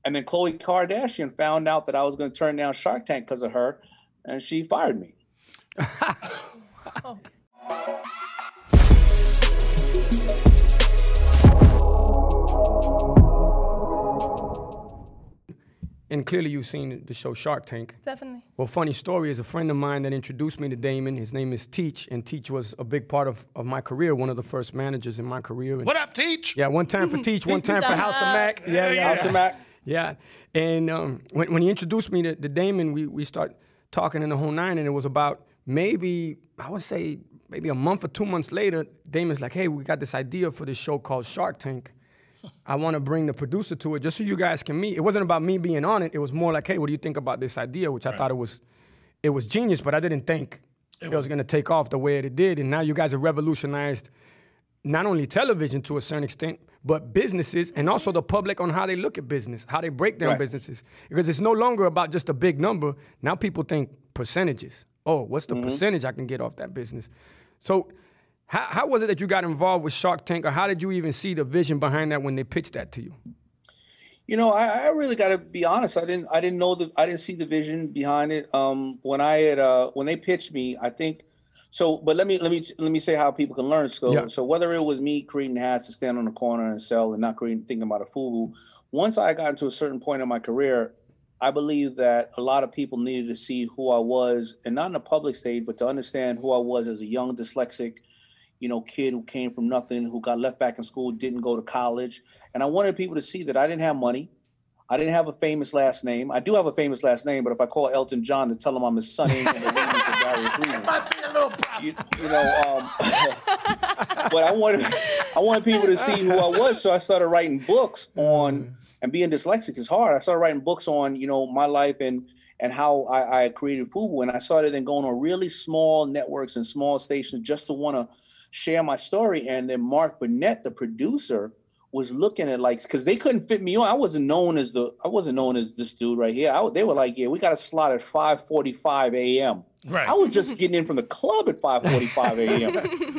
And then Khloe Kardashian found out that I was going to turn down Shark Tank because of her, and she fired me. Oh. And clearly you've seen the show Shark Tank. Definitely. Well, funny story is a friend of mine that introduced me to Damon. His name is Teach, and Teach was a big part of my career, one of the first managers in my career. And what up, Teach? Yeah, one time for Teach, one time for House of Mac. Yeah. House of Mac. Yeah, and when he introduced me to Damon, we start talking in the whole nine, and it was about maybe, I would say, maybe a month or 2 months later, Damon's like, hey, we got this idea for this show called Shark Tank. I want to bring the producer to it just so you guys can meet. It wasn't about me being on it. It was more like, hey, what do you think about this idea? Which I thought it was genius, but I didn't think it was going to take off the way it did. And now you guys have revolutionized not only television to a certain extent, but businesses and also the public on how they look at business, how they break down businesses. Because it's no longer about just a big number. Now people think percentages. Oh, what's the percentage I can get off that business? So how was it that you got involved with Shark Tank, or how did you even see the vision behind that when they pitched that to you? You know, I really got to be honest. I didn't see the vision behind it. When they pitched me, I think so. But let me say how people can learn. So whether it was me creating hats to stand on the corner and sell, and not thinking about a FUBU, once I got to a certain point in my career, I believe that a lot of people needed to see who I was, and not in the public stage, but to understand who I was as a young dyslexic, kid who came from nothing, who got left back in school, didn't go to college. And I wanted people to see that I didn't have money. I didn't have a famous last name. I do have a famous last name, but if I call Elton John to tell him I'm his son, ain't gonna believe me for various reasons. Might be a little problem. But I wanted people to see who I was, so I started writing books on, and being dyslexic is hard. I started writing books on, my life and how I created FUBU. And I started then going on really small networks and small stations just to want to share my story. And then Mark Burnett, the producer, was looking at because they couldn't fit me on. I wasn't known as this dude right here. They were like, yeah, we got a slot at 5:45 a.m. Right. I was just getting in from the club at 5:45 a.m.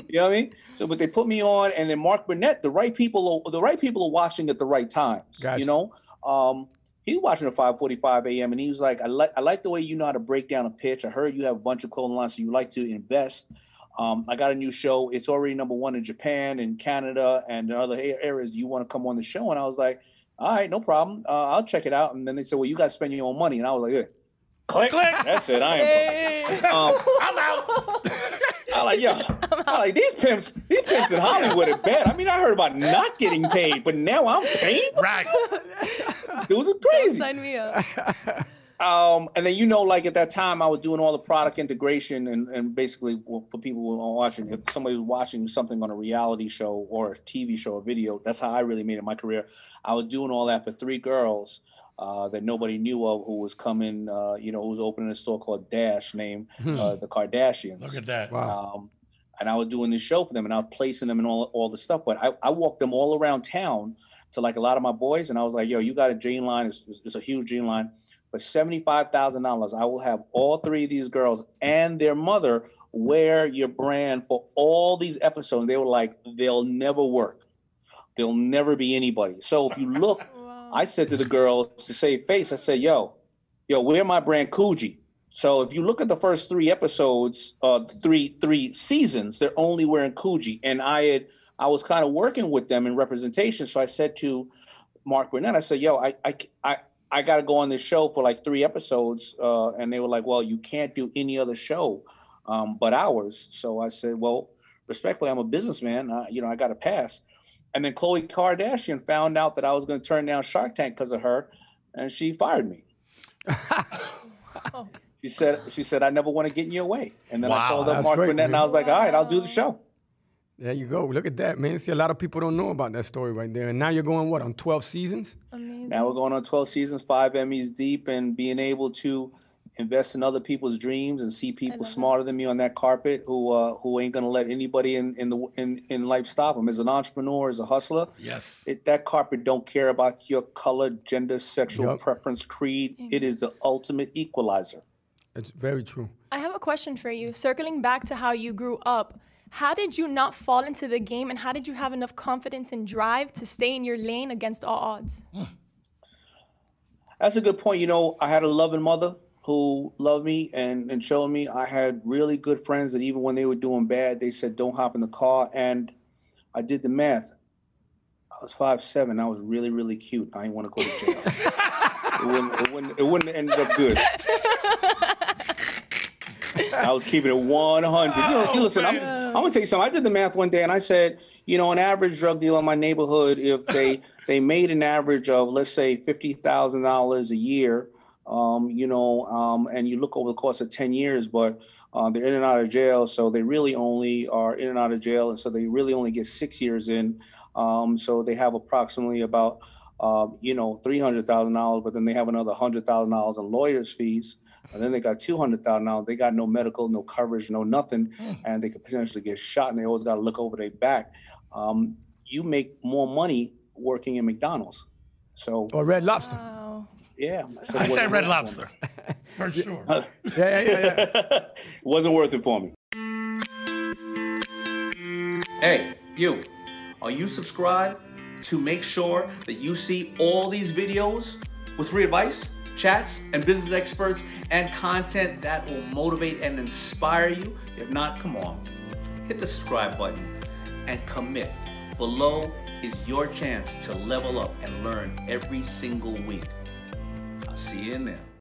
You know what I mean? So, but they put me on, and then Mark Burnett, the right people are watching at the right times. Gotcha. He was watching at 5:45 a.m. and he was like, I like the way you know how to break down a pitch. I heard you have a bunch of clothing lines, so you like to invest. I got a new show. It's already #1 in Japan and Canada and in other areas. You want to come on the show? And I was like, all right, no problem. I'll check it out. And then they said, well, you got to spend your own money. And I was like, yeah. Click. That's it. I am. I'm out. I like these pimps in Hollywood are bad. I mean, I heard about not getting paid, but now I'm paid. Right. Dudes are crazy. Sign me up. And then, at that time I was doing all the product integration and basically for people who are watching, if somebody was watching something on a reality show or a TV show or video, that's how I really made it in my career. I was doing all that for 3 girls that nobody knew of, who was coming, who was opening a store called Dash named the Kardashians. Look at that. Wow. And I was doing this show for them and I was placing them in all the stuff. But I walked them all around town to a lot of my boys. And I was like, yo, you got a dream line. It's a huge dream line. For $75,000, I will have all 3 of these girls and their mother wear your brand for all these episodes. They were like, they'll never work. They'll never be anybody. So if you look, I said to the girls to save face, I said, yo, wear my brand kUWTK. So if you look at the first 3 episodes, three seasons, they're only wearing kUWTK. And I was kind of working with them in representation. So I said to Mark Burnett, I said, yo, I got to go on this show for 3 episodes. And they were like, well, you can't do any other show but ours. So I said, well, respectfully, I'm a businessman. I got to pass. And then Khloe Kardashian found out that I was going to turn down Shark Tank because of her, and she fired me. She said, I never want to get in your way. And then I called up Mark Burnett, and I was like, all right, I'll do the show. There you go. Look at that, man. See, a lot of people don't know about that story right there. And now you're going, on 12 seasons? Amazing. Now we're going on 12 seasons, 5 Emmys deep, and being able to invest in other people's dreams and see people smarter than me on that carpet who ain't gonna let anybody in life stop them. As an entrepreneur, as a hustler, yes, that carpet don't care about your color, gender, sexual preference, creed. It is the ultimate equalizer. It's very true. I have a question for you. Circling back to how you grew up, how did you not fall into the game, and how did you have enough confidence and drive to stay in your lane against all odds? That's a good point. You know, I had a loving mother who loved me and showed me. I had really good friends that even when they were doing bad, they said, don't hop in the car. And I did the math. I was 5'7". I was really, really cute. I didn't want to go to jail. it wouldn't have ended up good. I was keeping it 100. You listen, I'm going to tell you something. I did the math one day, and I said, you know, an average drug dealer in my neighborhood, if they made an average of, let's say, $50,000 a year, you know, and you look over the course of 10 years, but they're in and out of jail, so they really only are in and out of jail, and so they really only get 6 years in. So they have approximately about, you know, $300,000, but then they have another $100,000 in lawyers' fees, and then they got $200,000. They got no medical, no coverage, no nothing, and they could potentially get shot, and they always got to look over their back. You make more money working in McDonald's. So or Red Lobster. Wow. Yeah. So I said Red Lobster. For sure. Yeah. It wasn't worth it for me. Hey, you. Are you subscribed to make sure that you see all these videos with free advice, chats, and business experts, and content that will motivate and inspire you? If not, come on. Hit the subscribe button and commit. Below is your chance to level up and learn every single week. I'll see you in there.